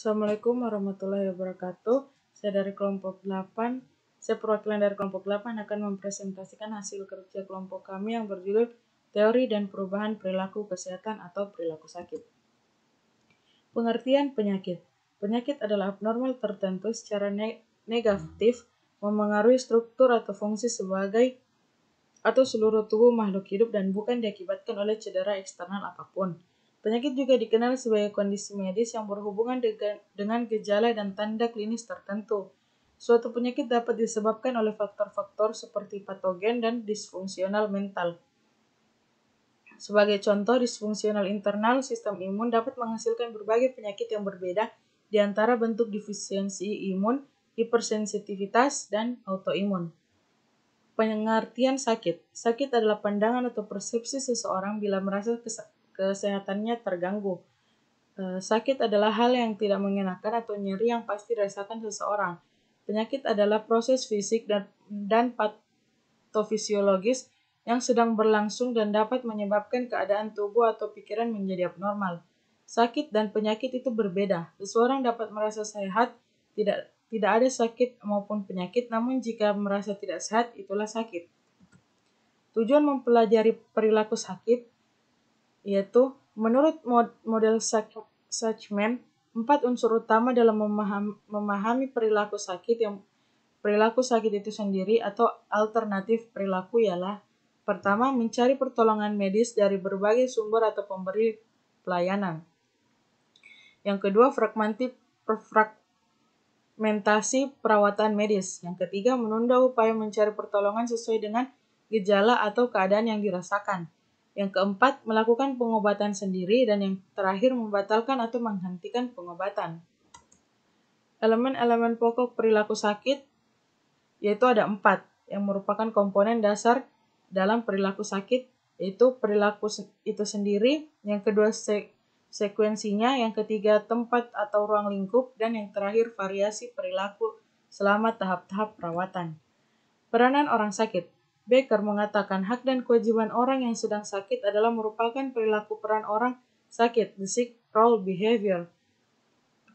Assalamualaikum warahmatullahi wabarakatuh. Saya dari kelompok 8. Saya perwakilan dari kelompok 8 akan mempresentasikan hasil kerja kelompok kami yang berjudul Teori dan Perubahan Perilaku Kesehatan atau Perilaku Sakit. Pengertian penyakit. Penyakit adalah abnormal tertentu secara negatif memengaruhi struktur atau fungsi sebagai atau seluruh tubuh makhluk hidup dan bukan diakibatkan oleh cedera eksternal apapun. Penyakit juga dikenal sebagai kondisi medis yang berhubungan dengan gejala dan tanda klinis tertentu. Suatu penyakit dapat disebabkan oleh faktor-faktor seperti patogen dan disfungsional mental. Sebagai contoh, disfungsional internal sistem imun dapat menghasilkan berbagai penyakit yang berbeda di antara bentuk defisiensi imun, hipersensitivitas, dan autoimun. Pengertian sakit. Sakit adalah pandangan atau persepsi seseorang bila merasa kesehatannya terganggu. Sakit adalah hal yang tidak mengenakan atau nyeri yang pasti dirasakan seseorang. Penyakit adalah proses fisik dan patofisiologis yang sedang berlangsung dan dapat menyebabkan keadaan tubuh atau pikiran menjadi abnormal. Sakit dan penyakit itu berbeda. Seseorang dapat merasa sehat, tidak ada sakit maupun penyakit, namun jika merasa tidak sehat, itulah sakit. Tujuan mempelajari perilaku sakit yaitu menurut model Suchman, 4 unsur utama dalam memahami perilaku sakit itu sendiri atau alternatif perilaku ialah: pertama, mencari pertolongan medis dari berbagai sumber atau pemberi pelayanan. Yang kedua, fragmentasi perawatan medis. Yang ketiga, menunda upaya mencari pertolongan sesuai dengan gejala atau keadaan yang dirasakan. Yang keempat, melakukan pengobatan sendiri. Dan yang terakhir, membatalkan atau menghentikan pengobatan. Elemen-elemen pokok perilaku sakit yaitu ada 4 yang merupakan komponen dasar dalam perilaku sakit, yaitu perilaku itu sendiri, yang kedua sekuensinya, yang ketiga tempat atau ruang lingkup, dan yang terakhir variasi perilaku selama tahap-tahap perawatan. Peranan orang sakit. Becker mengatakan hak dan kewajiban orang yang sedang sakit adalah merupakan perilaku peran orang sakit, the sick role behavior.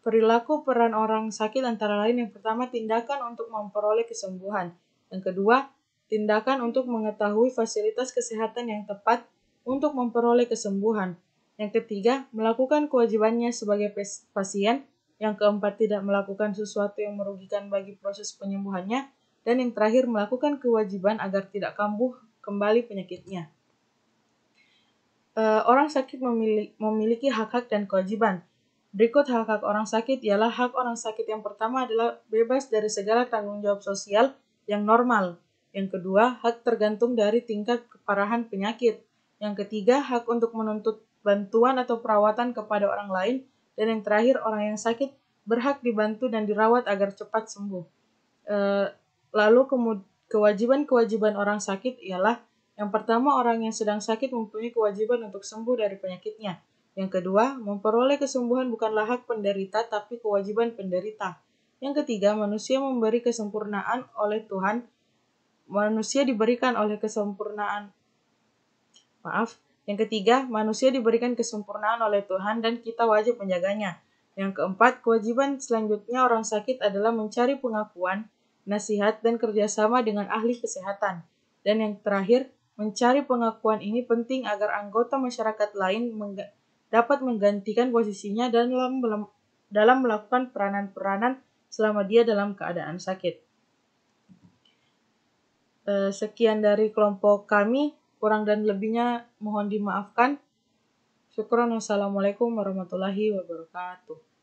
Perilaku peran orang sakit antara lain: yang pertama, tindakan untuk memperoleh kesembuhan. Yang kedua, tindakan untuk mengetahui fasilitas kesehatan yang tepat untuk memperoleh kesembuhan. Yang ketiga, melakukan kewajibannya sebagai pasien. Yang keempat, tidak melakukan sesuatu yang merugikan bagi proses penyembuhannya. Dan yang terakhir, melakukan kewajiban agar tidak kambuh kembali penyakitnya. Orang sakit memiliki hak-hak dan kewajiban. Berikut hak-hak orang sakit ialah: hak orang sakit yang pertama adalah bebas dari segala tanggung jawab sosial yang normal. Yang kedua, hak tergantung dari tingkat keparahan penyakit. Yang ketiga, hak untuk menuntut bantuan atau perawatan kepada orang lain. Dan yang terakhir, orang yang sakit berhak dibantu dan dirawat agar cepat sembuh. Lalu kewajiban-kewajiban orang sakit ialah: yang pertama, orang yang sedang sakit mempunyai kewajiban untuk sembuh dari penyakitnya. Yang kedua, memperoleh kesembuhan bukanlah hak penderita, tapi kewajiban penderita. Yang ketiga, manusia memberi kesempurnaan oleh Tuhan. Manusia diberikan kesempurnaan oleh Tuhan dan kita wajib menjaganya. Yang keempat, kewajiban selanjutnya orang sakit adalah mencari pengakuan, nasihat, dan kerjasama dengan ahli kesehatan. Dan yang terakhir, mencari pengakuan ini penting agar anggota masyarakat lain dapat menggantikan posisinya dalam melakukan peranan-peranan selama dia dalam keadaan sakit. Sekian dari kelompok kami, kurang dan lebihnya mohon dimaafkan. Syukron. Wassalamualaikum warahmatullahi wabarakatuh.